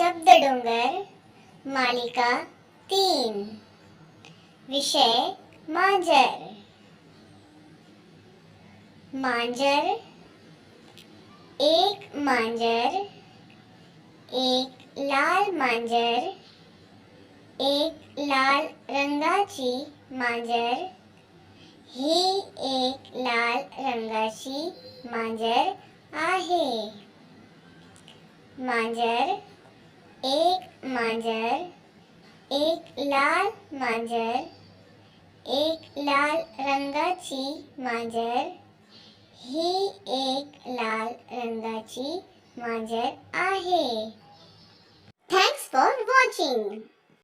शब्दडोंगर मालिका 3 विषय मांजर। मांजर। एक मांजर, एक लाल मांजर, एक लाल रंगाची मांजर। ही एक लाल रंगाची मांजर आहे। मांजर। एक मांजर, एक लाल मांजर, एक लाल रंगाची मांजर। ही एक लाल रंगाची मांजर आहे। Thanks for watching.